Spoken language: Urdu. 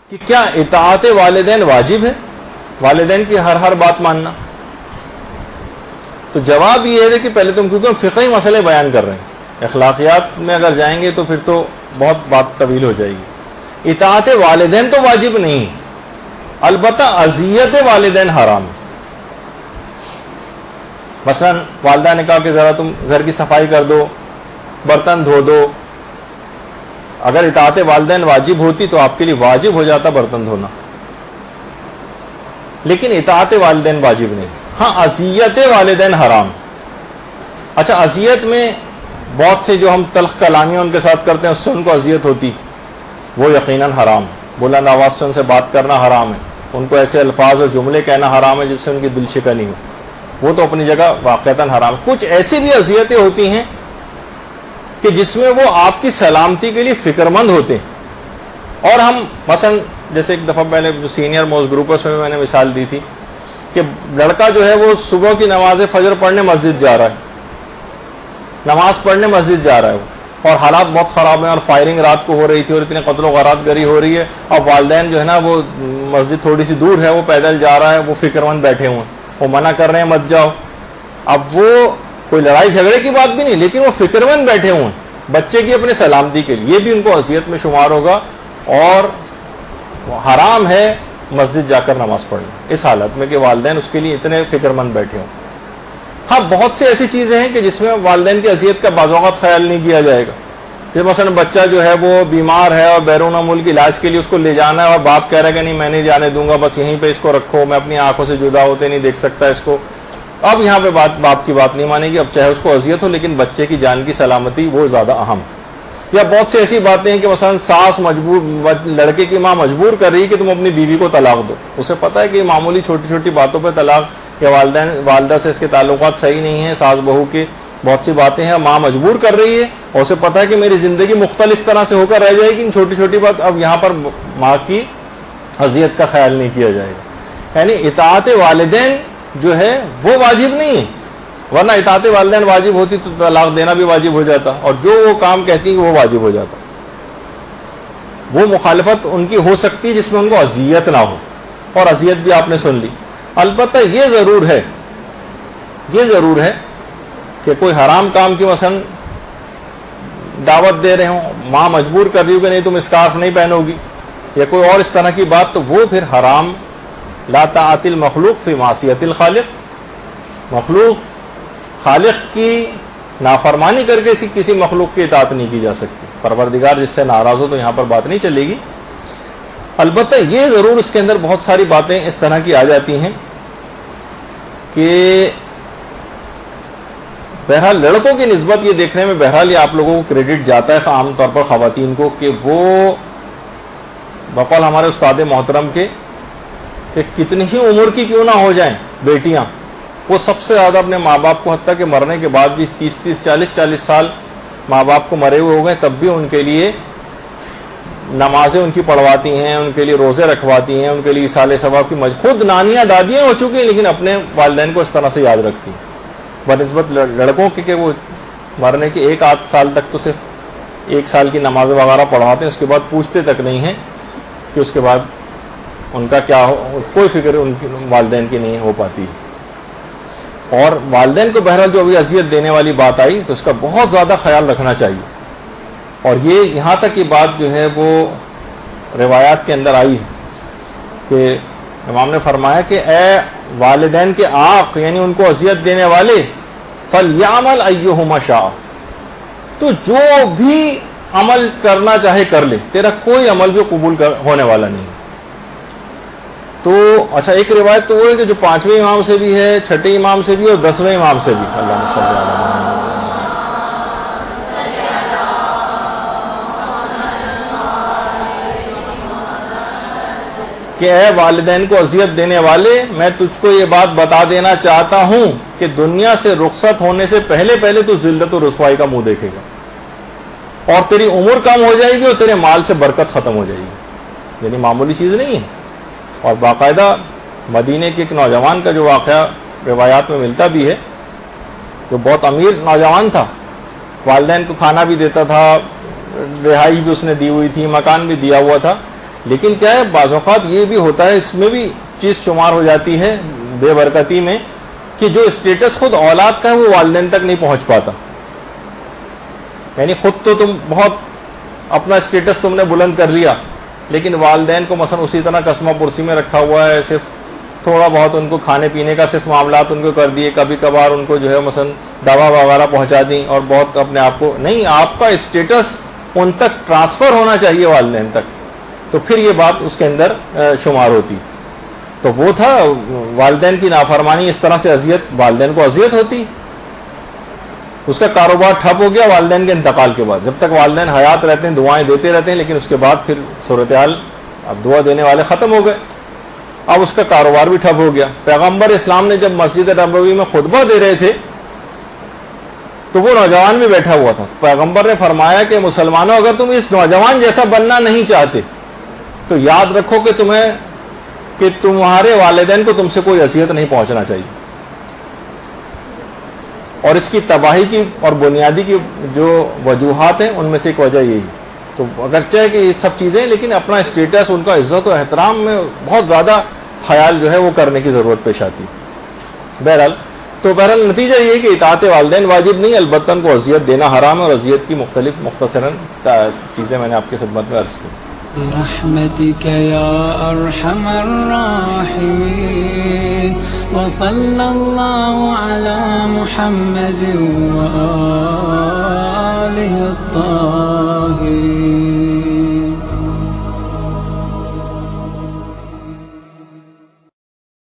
کہ کیا اطاعت والدین واجب ہے، والدین کی ہر بات ماننا؟ تو جواب یہ ہے کہ پہلے تم، کیونکہ ہم فقہی مسئلے بیان کر رہے ہیں، اخلاقیات میں اگر جائیں گے تو پھر تو بہت بات طویل ہو جائے گی۔ اطاعت والدین تو واجب نہیں، البتہ اذیت والدین حرام ہے۔ مثلا والدہ نے کہا کہ ذرا تم گھر کی صفائی کر دو، برتن دھو دو، اگر اطاعت والدین واجب ہوتی تو آپ کے لیے واجب ہو جاتا برتن دھونا، لیکن اطاعت والدین واجب نہیں۔ ہاں اذیت والدین حرام۔ اچھا، اذیت میں بہت سے جو ہم تلخ کلامیاں ان کے ساتھ کرتے ہیں اس سے ان کو اذیت ہوتی، وہ یقیناً حرام ہے۔ بلند آواز سے ان سے بات کرنا حرام ہے، ان کو ایسے الفاظ اور جملے کہنا حرام ہے جس سے ان کی دل شکنی ہو، وہ تو اپنی جگہ واقعتاً حرام ہے۔ کچھ ایسی بھی اذیتیں ہوتی ہیں کہ جس میں وہ آپ کی سلامتی کے لیے فکر مند ہوتے ہیں، اور ہم مثلا جیسے ایک دفعہ میں نے جو سینئر موسٹ گروپس میں نے مثال دی تھی کہ لڑکا جو ہے وہ صبح کی نماز فجر پڑھنے مسجد جا رہا ہے، نماز پڑھنے مسجد جا رہا ہے وہ، اور حالات بہت خراب ہیں اور فائرنگ رات کو ہو رہی تھی اور اتنے قتل و غارات گری ہو رہی ہے، اور والدین جو ہے نا وہ مسجد تھوڑی سی دور ہے، وہ پیدل جا رہا ہے، وہ فکر مند بیٹھے ہوئے ہیں، وہ منع کر رہے ہیں مت جاؤ۔ اب وہ کوئی لڑائی جھگڑے کی بات بھی نہیں، لیکن وہ فکر مند بیٹھے ہوئے ہیں بچے کی اپنی سلامتی کے لیے، یہ بھی ان کو اذیت میں شمار ہوگا، اور حرام ہے مسجد جا کر نماز پڑھنا اس حالت میں کہ والدین اس کے لیے اتنے فکر مند بیٹھے ہوں۔ ہاں بہت سی ایسی چیزیں ہیں کہ جس میں والدین کی اذیت کا بعض اوقات خیال نہیں کیا جائے گا، جیسے مثلا بچہ جو ہے وہ بیمار ہے اور بیرون ملک علاج کے لیے اس کو لے جانا ہے، اور باپ کہہ رہا ہے کہ نہیں میں نہیں جانے دوں گا، بس یہیں پہ اس کو رکھو، میں اپنی آنکھوں سے جدا ہوتے نہیں دیکھ سکتا اس کو۔ اب یہاں پہ باپ کی بات نہیں مانے گی، اب چاہے اس کو اذیت ہو لیکن بچے کی جان کی سلامتی وہ زیادہ اہم۔ یا بہت سی ایسی باتیں ہیں کہ مثلا ساس لڑکے کی ماں مجبور کر رہی ہے کہ تم اپنی بیوی کو طلاق دو، اسے پتہ ہے کہ معمولی چھوٹی چھوٹی باتوں پہ طلاق، یا والدہ سے اس کے تعلقات صحیح نہیں ہیں، ساس بہو کے بہت سی باتیں ہیں، ماں مجبور کر رہی ہے اور اسے پتہ ہے کہ میری زندگی مختلف اس طرح سے ہو کر رہ جائے گی، ان چھوٹی چھوٹی بات، اب یہاں پر ماں کی اذیت کا خیال نہیں کیا جائے گا۔ یعنی اطاعت والدین جو ہے وہ واجب نہیں ہے، ورنہ اطاعت والدین واجب ہوتی تو طلاق دینا بھی واجب ہو جاتا، اور جو وہ کام کہتی ہیں وہ واجب ہو جاتا۔ وہ مخالفت ان کی ہو سکتی ہے جس میں ان کو اذیت نہ ہو، اور اذیت بھی آپ نے سن لی۔ البتہ یہ ضرور ہے کہ کوئی حرام کام کی مثلا دعوت دے رہے ہوں، ماں مجبور کر رہی ہو کہ نہیں تم اسکارف نہیں پہنو گی، یا کوئی اور اس طرح کی بات، تو وہ پھر حرام۔ لا طاعت المخلوق فی معصیت الخالق، مخلوق خالق کی نافرمانی کر کے کسی مخلوق کی اطاعت نہیں کی جا سکتی، پروردگار جس سے ناراض ہو تو یہاں پر بات نہیں چلے گی۔ البتہ یہ ضرور اس کے اندر بہت ساری باتیں اس طرح کی آ جاتی ہیں کہ بہرحال لڑکوں کی نسبت یہ دیکھنے میں بہرحال یہ آپ لوگوں کو کریڈٹ جاتا ہے عام طور پر خواتین کو، کہ وہ بقول ہمارے استاد محترم کے کہ کتنی ہی عمر کی کیوں نہ ہو جائیں بیٹیاں، وہ سب سے زیادہ اپنے ماں باپ کو، حتیٰ کہ مرنے کے بعد بھی 30 40 سال ماں باپ کو مرے ہوئے ہو گئے، تب بھی ان کے لیے نمازیں ان کی پڑھواتی ہیں، ان کے لیے روزے رکھواتی ہیں، ان کے لیے ایصال ثواب کی خود نانیاں دادیاں ہو چکی ہیں لیکن اپنے والدین کو اس طرح سے یاد رکھتی ہیں، بنسبت لڑکوں کے کہ وہ مرنے کے 1 سال تک تو صرف 1 سال کی نماز وغیرہ پڑھواتے ہیں، اس کے بعد پوچھتے تک نہیں ہیں کہ اس کے بعد ان کا کیا ہو، کوئی فکر ان کی والدین کی نہیں ہو پاتی۔ اور والدین کو بہرحال جو ابھی اذیت دینے والی بات آئی تو اس کا بہت زیادہ خیال رکھنا چاہیے، اور یہ یہاں تک کی بات جو ہے وہ روایات کے اندر آئی ہے کہ امام نے فرمایا کہ اے والدین کے آق، یعنی ان کو اذیت دینے والے، فَلْيَعْمَلْ أَيُّهُمَا شَاءَ، تو جو بھی عمل کرنا چاہے کر لے، تیرا کوئی عمل بھی قبول ہونے والا نہیں۔ تو اچھا ایک روایت تو وہ ہے کہ جو 5ویں امام سے بھی ہے، 6ٹھے امام سے بھی اور 10ویں امام سے بھی، اللہم صلی اللہ علیہ وسلم، کہ اے والدین کو اذیت دینے والے، میں تجھ کو یہ بات بتا دینا چاہتا ہوں کہ دنیا سے رخصت ہونے سے پہلے تو ذلت و رسوائی کا منہ دیکھے گا، اور تیری عمر کم ہو جائے گی اور تیرے مال سے برکت ختم ہو جائے گی، یعنی معمولی چیز نہیں ہے۔ اور باقاعدہ مدینے کے ایک نوجوان کا جو واقعہ روایات میں ملتا بھی ہے، جو بہت امیر نوجوان تھا، والدین کو کھانا بھی دیتا تھا، رہائش بھی اس نے دی ہوئی تھی، مکان بھی دیا ہوا تھا، لیکن کیا ہے بعض اوقات یہ بھی ہوتا ہے, اس میں بھی چیز شمار ہو جاتی ہے بے برکتی میں, کہ جو اسٹیٹس خود اولاد کا ہے وہ والدین تک نہیں پہنچ پاتا. یعنی خود تو تم بہت اپنا اسٹیٹس تم نے بلند کر لیا, لیکن والدین کو مثلا اسی طرح قسمہ پرسی میں رکھا ہوا ہے, صرف تھوڑا بہت ان کو کھانے پینے کا صرف معاملات ان کو کر دیے, کبھی کبھار ان کو جو ہے مثلا دوا وغیرہ پہنچا دیں, اور بہت اپنے آپ کو نہیں, آپ کا اسٹیٹس ان تک ٹرانسفر ہونا چاہیے والدین تک, تو پھر یہ بات اس کے اندر شمار ہوتی. تو وہ تھا والدین کی نافرمانی, اس طرح سے اذیت, والدین کو اذیت ہوتی, اس کا کاروبار ٹھپ ہو گیا والدین کے انتقال کے بعد. جب تک والدین حیات رہتے ہیں دعائیں دیتے رہتے ہیں, لیکن اس کے بعد پھر صورتحال, اب دعا دینے والے ختم ہو گئے, اب اس کا کاروبار بھی ٹھپ ہو گیا. پیغمبر اسلام نے جب مسجد نبوی میں خطبہ دے رہے تھے تو وہ نوجوان بھی بیٹھا ہوا تھا. پیغمبر نے فرمایا کہ مسلمانوں, اگر تم اس نوجوان جیسا بننا نہیں چاہتے تو یاد رکھو کہ تمہارے والدین کو تم سے کوئی اذیت نہیں پہنچنا چاہیے. اور اس کی تباہی کی اور بنیادی کی جو وجوہات ہیں ان میں سے ایک وجہ یہی. تو اگرچہ کہ یہ سب چیزیں, لیکن اپنا اسٹیٹس, ان کا عزت و احترام میں بہت زیادہ خیال جو ہے وہ کرنے کی ضرورت پیش آتی. بہرحال نتیجہ یہ ہے کہ اطاعت والدین واجب نہیں, البتہ ان کو اذیت دینا حرام ہے, اور اذیت کی مختلف مختصراً چیزیں میں نے آپ کی خدمت میں عرض کی. برحمتك يا أرحم الراحمين وصلى الله على محمد وآله الطاهرين.